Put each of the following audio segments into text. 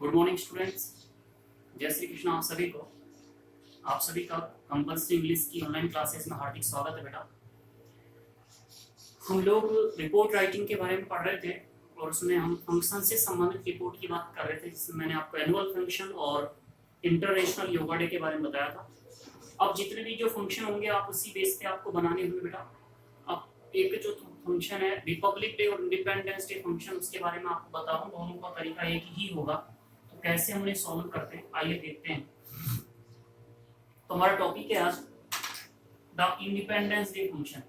Good morning students, जय श्री कृष्ण आप सभी का कंपल्सरी इंग्लिश की ऑनलाइन क्लासेस में हार्दिक स्वागत है। बेटा, हम लोग रिपोर्ट राइटिंग के बारे में पढ़ रहे थे और उसमें हम फंक्शन से संबंधित रिपोर्ट की बात कर रहे थे, जिसमें मैंने आपको एनुअल फंक्शन और इंटरनेशनल योगा डे के बारे में बताया था। अब जितने भी जो फंक्शन होंगे आप उसी बेस पे आपको बनाने होंगे। बेटा, अब एक जो फंक्शन है रिपब्लिक डे और इंडिपेंडेंस डे फंक्शन, उसके बारे में आपको बता रहा हूँ। दोनों का तरीका एक ही होगा, तो कैसे हम उन्हें सॉल्व करते हैं आइए देखते हैं। तो हमारा टॉपिक है आज the independence day function.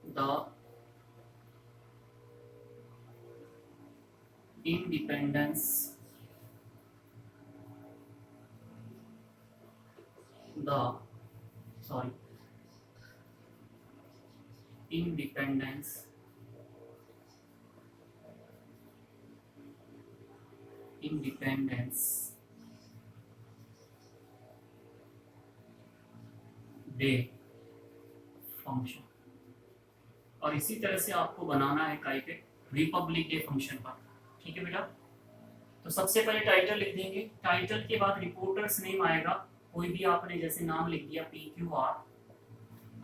The independence independence day function, और इसी तरह से आपको बनाना है काई पे रिपब्लिक डे फंक्शन पर। ठीक है बेटा, तो सबसे पहले टाइटल लिख देंगे। टाइटल के बाद रिपोर्टर्स नेम आएगा, कोई भी आपने जैसे नाम लिख दिया PQR।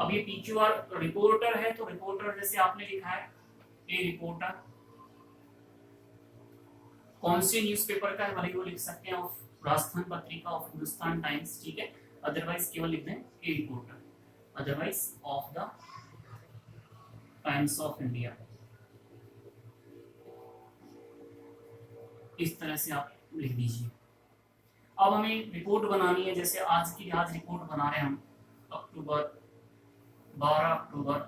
अब ये PQR रिपोर्टर है, तो रिपोर्टर जैसे आपने लिखा है ए रिपोर्टर, कौन से न्यूज़पेपर का है भले वो लिख सकते हैं, of Rajasthan Patrika, of Hindustan times. ठीक है, अदरवाइज केवल लिख दें ए reporter, otherwise of the times of India. इस तरह से आप लिख दीजिए। अब हमें रिपोर्ट बनानी है, जैसे आज रिपोर्ट बना रहे हैं हम अक्टूबर 12 अक्टूबर।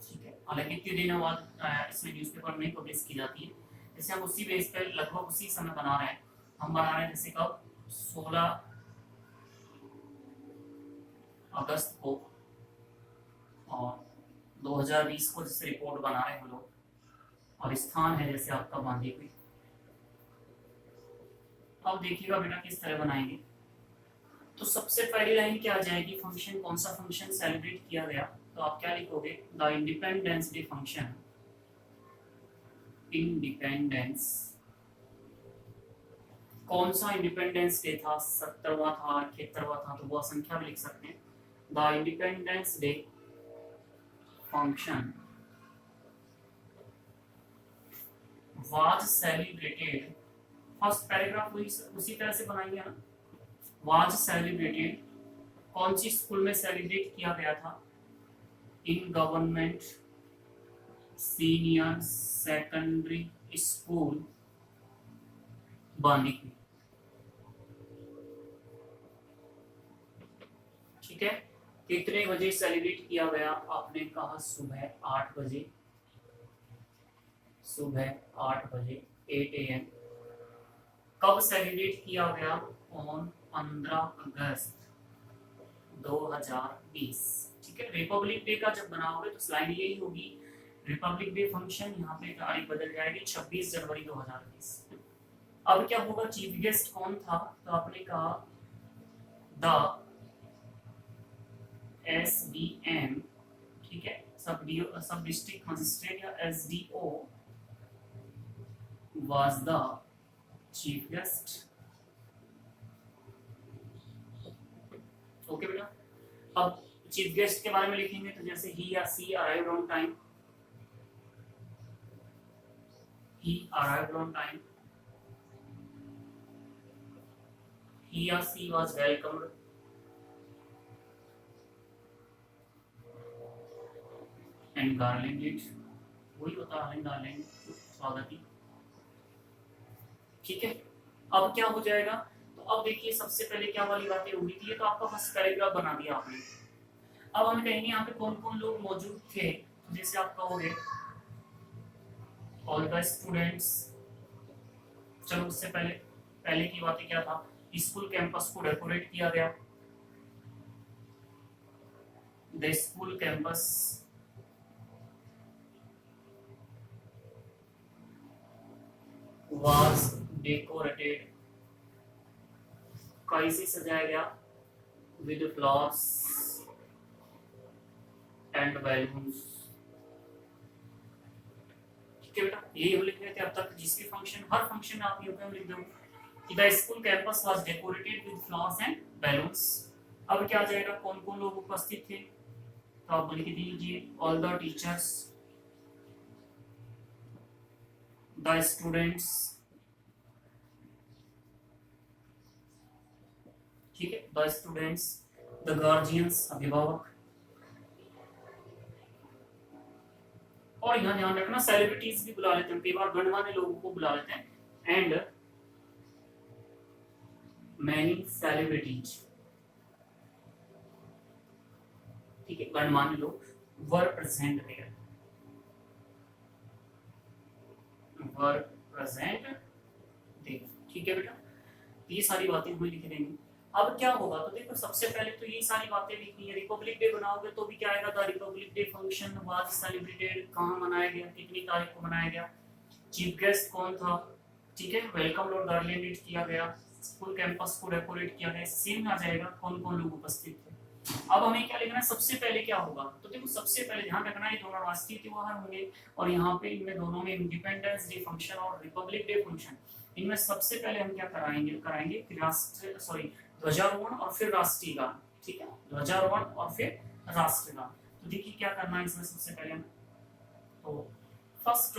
ठीक है, हालांकि इतने दिनों बाद इसमें न्यूज़पेपर नहीं पब्लिश की जाती है, जैसे हम उसी बेस पे लगभग उसी समय बना रहे हैं। हम बना रहे हैं जैसे कब 16 अगस्त को और 2020 को जैसे रिपोर्ट बना रहे हैं हम लोग, और स्थान है जैसे आपका बांदीकुई। अब देखिएगा बेटा किस तरह बनाएंगे। तो सबसे पहली लाइन क्या आ जाएगी, फंक्शन, कौन सा फंक्शन सेलिब्रेट किया गया, तो आप क्या लिखोगे, the independence day function. Independence, कौन सा इंडिपेंडेंस डे था, 70वां था, 71वां था, तो वो संख्या भी लिख सकते हैं। The independence day function was celebrated, first paragraph उसी तरह से बनाएंगे ना। was celebrated, कौन सी स्कूल में सेलिब्रेट किया गया था, in government senior secondary school Bandikui. ठीक है, कितने बजे सेलिब्रेट किया गया, आपने कहा सुबह 8 बजे, सुबह 8 बजे 8 AM। कब सेलिब्रेट किया गया, ऑन 15 अगस्त 2020। ठीक है, रिपब्लिक डे का जब बनाओगे तो स्लाइड यही होगी, रिपब्लिक डे फंक्शन, यहाँ पे तारीख बदल जाएगी 26 जनवरी 2020। अब क्या होगा, चीफ गेस्ट कौन था, तो आपने कहा द SDM, ठीक है, सब डिस्ट्रिक्ट मजिस्ट्रेट या SDO was the chief guest। Okay बेटा, अब चीफ गेस्ट के बारे में लिखेंगे तो जैसे he या she arrived on time, he arrived on time, he या she was welcomed, and garlanded, वही होता है गार्लैंड, स्वागत। ठीक है, अब क्या हो जाएगा, तो अब देखिए सबसे पहले क्या वाली बातें होगी थी, ये तो आपका फर्स्ट पैराग्राफ बना दिया आपने। अब हम कहेंगे यहाँ पे कौन कौन लोग मौजूद थे, तो जैसे आप कहोगे ऑल द स्टूडेंट्स। चलो उससे पहले की बातें क्या था, स्कूल कैंपस को डेकोरेट किया गया, the school campus was decorated, कैसे सजाया गया, with flowers and balloons। ठीक है बेटा, यही हम लिख रहे थे अब तक, जिसके फंक्शन, हर फंक्शन में आप ये हम लिख दो कि the school campus was decorated with flowers and balloons. अब क्या आ जाएगा, कौन कौन लोग उपस्थित थे, तो आप लिख दीजिए all the teachers, the students, ठीक है, द स्टूडेंट्स, द गार्जियंस, अभिभावक, और यहाँ ध्यान रखना सेलिब्रिटीज भी बुला लेते हैं, कई बार गणमान्य लोगों को बुला लेते हैं, एंड मैनी सेलिब्रिटीज, ठीक है, गणमान्य लोग were present there, were present there, ठीक है बेटा, ये सारी बातें हमें लिख देंगे। अब क्या होगा, तो देखो सबसे पहले तो ये सारी बातें लिखनी है। रिपब्लिक डे बनाओगे तो भी क्या आएगा, the Republic day function was celebrated, कहाँ मनाया गया, कितनी तारीख को मनाया गया, चीफ गेस्ट कौन था, ठीक है, वेलकम और गार्लैंडेड किया गया, स्कूल कैंपस को डेकोरेट किया गया, सेम आ जाएगा कौन कौन लोग उपस्थित थे। अब हमें क्या लिखना है, सबसे पहले क्या होगा, तो देखो सबसे पहले ध्यान रखना है दोनों राष्ट्रीय त्योहार होंगे, और यहाँ पे इनमें दोनों में इंडिपेंडेंस डे फंक्शन और रिपब्लिक डे फंक्शन, इनमें सबसे पहले हम क्या कराएंगे राष्ट्र ध्वजारोहण और फिर राष्ट्रीय गान, ठीक है, ध्वजारोहण और फिर राष्ट्रगान। तो देखिए क्या करना है इसमें सबसे पहले, तो first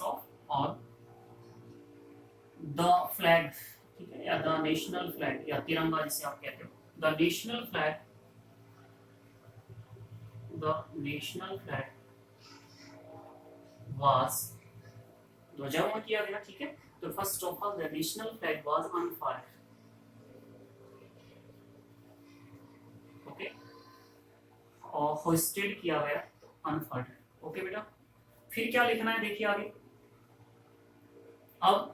of all the flag, ठीक है, या द नेशनल फ्लैग या तिरंगा जिसे आप कहते हो, द नेशनल फ्लैग वाज, ध्वजारोहण किया गया, ठीक है, तो first of all the national flag was unfurled, okay, और होस्टेड किया गया, अनफर्ड, ओके बेटा। फिर क्या लिखना है, देखिए आगे, अब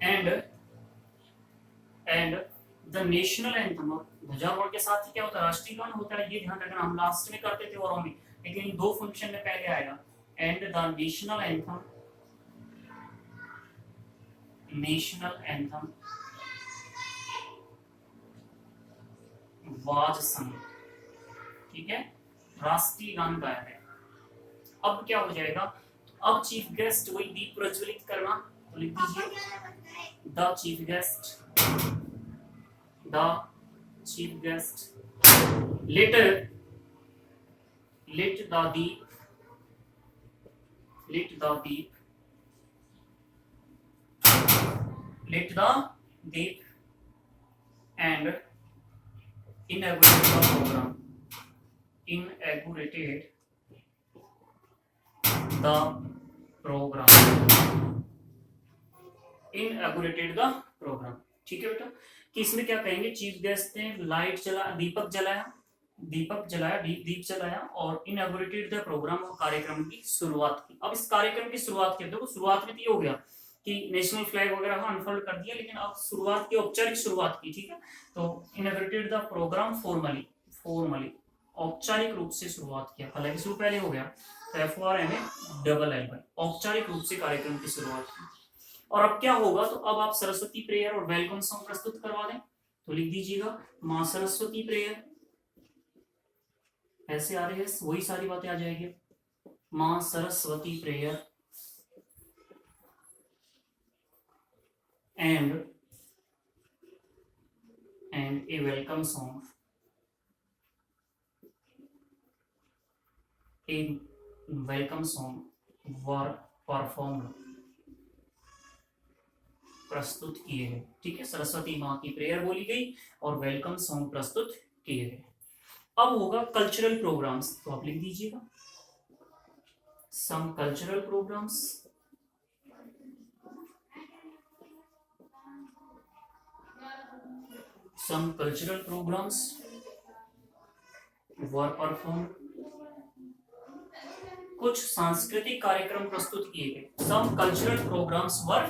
एंड द नेशनल एंथम, ध्वजारोहण के साथ ही क्या होता है, राष्ट्रीय गान होता है, ये ध्यान रखना, हम लास्ट में करते थे और में, लेकिन दो फंक्शन में पहले आएगा, and the national anthem was संग, ठीक है, राष्ट्रीय गान गाया है। अब क्या हो जाएगा, तो अब चीफ गेस्ट वही दीप प्रज्वलित करना, तो लिख दीजिए the chief guest let the Deep and inaugurated the program, ठीक है बेटा, कि इसमें क्या कहेंगे, चीफ गेस्ट ने लाइट दीप जलाया और इनॉग्रेटेड द प्रोग्राम, और कार्यक्रम की शुरुआत की। अब इस कार्यक्रम की शुरुआत की, देखो शुरुआत में तो ये हो गया कि नेशनल फ्लैग वगैरह अनफोल्ड कर दिया, लेकिन अब शुरुआत की, औपचारिक शुरुआत की, ठीक है, तो इनॉग्रेटेड द प्रोग्राम फॉर्मली औपचारिक रूप से शुरुआत किया, हालांकि शुरू पहले हो गया, FORMALL, औपचारिक रूप से कार्यक्रम की शुरुआत की। और अब क्या होगा, तो अब आप सरस्वती प्रेयर और वेलकम सॉन्ग प्रस्तुत करवा दें, तो लिख दीजिएगा मां सरस्वती प्रेयर, ऐसे आ रहे हैं, वही सारी बातें आ जाएगी, मां Saraswati prayer and A welcome song, were performed, प्रस्तुत किए गए, ठीक है, सरस्वती माँ की प्रेयर बोली गई और वेलकम सॉन्ग प्रस्तुत किए गए। अब होगा कल्चरल प्रोग्राम्स, तो आप लिख दीजिएगा सम कल्चरल प्रोग्राम्स, वर परफॉर्म्ड, कुछ सांस्कृतिक कार्यक्रम प्रस्तुत किए गए, सम कल्चरल प्रोग्राम्स वर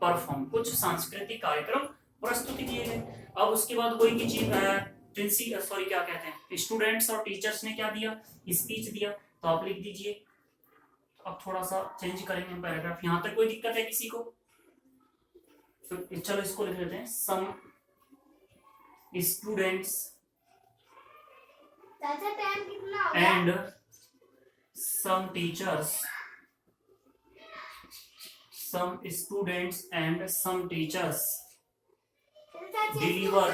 परफॉर्म, कुछ सांस्कृतिक कार्यक्रम प्रस्तुत किए गए। अब उसके बाद कोई की चीज क्या कहते हैं, स्टूडेंट्स और टीचर्स ने क्या दिया, स्पीच दिया, तो आप लिख दीजिए, अब थोड़ा सा चेंज करेंगे हम पैराग्राफ, यहां तक कोई दिक्कत है किसी को, तो चलो इसको लिख लेते हैं, सम स्टूडेंट्स चाचा टाइम कितना हो गया? And some teachers, some students and some teachers deliver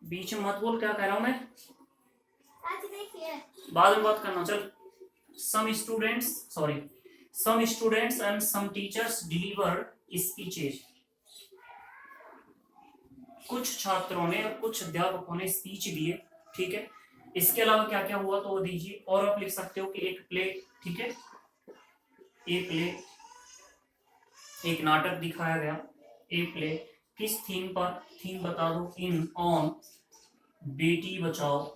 बीच में मत बोल, क्या कह रहा हूं मैं, बाद में बात करना। चल, some students and some teachers deliver speeches, कुछ छात्रों ने और कुछ अध्यापकों ने स्पीच दिए, ठीक है। इसके अलावा क्या क्या हुआ तो वो दीजिए, और आप लिख सकते हो कि एक प्ले, ठीक है, एक नाटक दिखाया गया, एक प्ले किस थीम पर, थीम बता दो, in on Beti Bachao,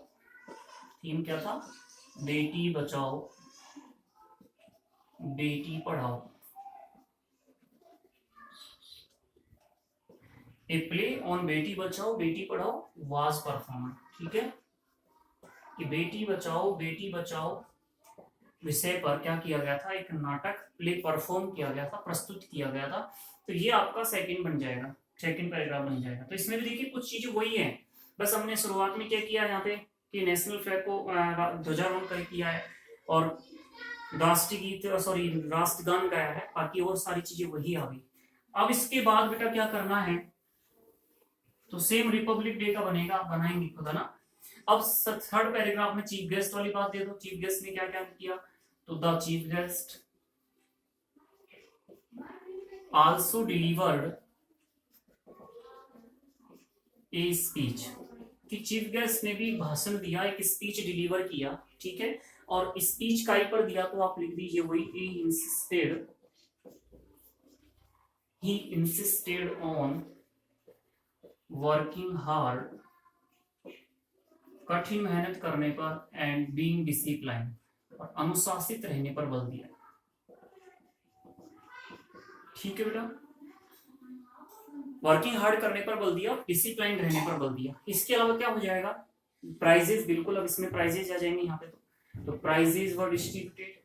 theme क्या था, Beti Bachao Beti Padhao. A play on Beti Bachao Beti Padhao was perform, ठीक है, कि बेटी बचाओ विषय पर क्या किया गया था, एक नाटक प्ले परफॉर्म किया गया था, प्रस्तुत किया गया था। तो ये आपका सेकंड बन जाएगा, सेकंड पैराग्राफ बन जाएगा। तो इसमें भी देखिए कुछ चीजें वही है, बस हमने शुरुआत में क्या किया यहाँ पे कि नेशनल फ्लैग को ध्वजारोहण कर किया है और राष्ट्रीय गीत राष्ट्रगान गाया है, बाकी और सारी चीजें वही आ गई। अब इसके बाद बेटा क्या करना है, तो सेम रिपब्लिक डे का बनेगा, आप बनाएंगे खुद, है ना। अब थर्ड पैराग्राफ में चीफ गेस्ट वाली बात दे दो, चीफ गेस्ट ने क्या क्या किया, तो the chief guest also delivered a speech, कि चीफ गेस्ट ने भी भाषण दिया, एक स्पीच डिलीवर किया, ठीक है। और स्पीच काई पर दिया, तो आप लिख दीजिए वही, he insisted on working hard, कठिन मेहनत करने पर, एंड बीइंग डिसिप्लिन, और अनुशासित रहने पर बल दिया, ठीक है बेटा। वर्किंग हार्ड करने पर बल दिया, डिसिप्लिन रहने पर बल दिया। इसके अलावा क्या हो जाएगा, प्राइजेस, बिल्कुल अब इसमें प्राइजेस आ जाएंगे यहाँ पे, तो प्राइजेस वर डिस्ट्रीब्यूटेड,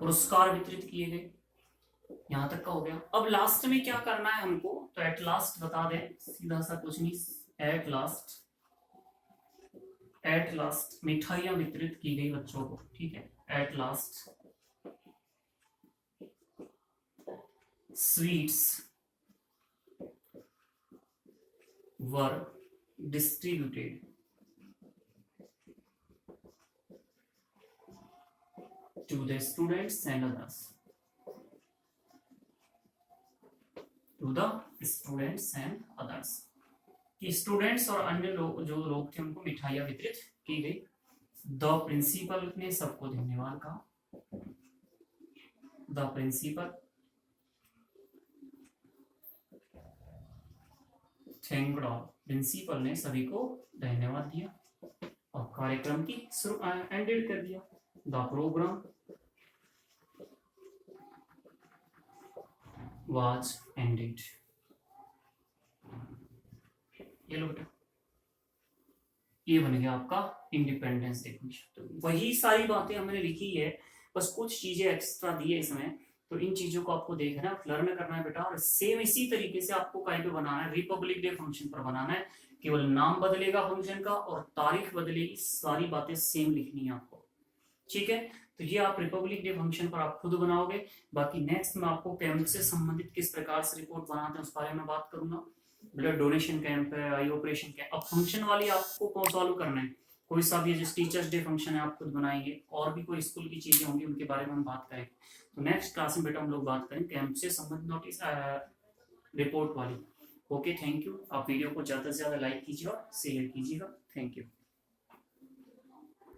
पुरस्कार वितरित किए गए, यहां तक का हो गया। अब लास्ट में क्या करना है हमको, तो एट लास्ट बता दें, सीधा सा कुछ नहीं, एट लास्ट मिठाइयां वितरित की गई बच्चों को, ठीक है। At last sweets were distributed to the students and others, कि स्टूडेंट्स और अन्य लोग, जो लोग थे, उनको मिठाइयां वितरित की गई। द प्रिंसिपल ने सबको धन्यवाद कहा, the principal thanked all, principal ने सभी को धन्यवाद दिया और कार्यक्रम की एंडेड कर दिया। The programme was ended। ये लो बेटा, ये बन गया आपका इंडिपेंडेंस डेक्लेरेशन। तो वही सारी बातें हमने लिखी है, बस कुछ चीजें एक्स्ट्रा दी है इसमें, तो इन चीजों को आपको देखना है, लर्न करना है बेटा। और सेम इसी तरीके से आपको कहीं पे बनाना है, रिपब्लिक डे फंक्शन पर बनाना है, केवल नाम बदलेगा फंक्शन का और तारीख बदलेगी, सारी बातें सेम लिखनी है आपको, ठीक है। तो ये आप रिपब्लिक डे फंक्शन पर आप खुद बनाओगे। बाकी नेक्स्ट में आपको कैंप से संबंधित किस प्रकार से रिपोर्ट बनाते हैं उस बारे में बात करूंगा। ब्लड डोनेशन कैंप है, आई ऑपरेशन कैंप। अब फंक्शन वाली आपको कौन सॉल्व करना है, कोई सा भी जिस टीचर्स डे फंक्शन है आप खुद बनाएंगे, और भी कोई स्कूल की चीजें होंगी उनके बारे में हम बात करेंगे। तो नेक्स्ट क्लास में बेटा हम लोग बात करें कैंप से संबंधित नोटिस रिपोर्ट वाली। Okay, thank you. आप वीडियो को ज्यादा से ज्यादा लाइक कीजिए और शेयर कीजिएगा। Thank you.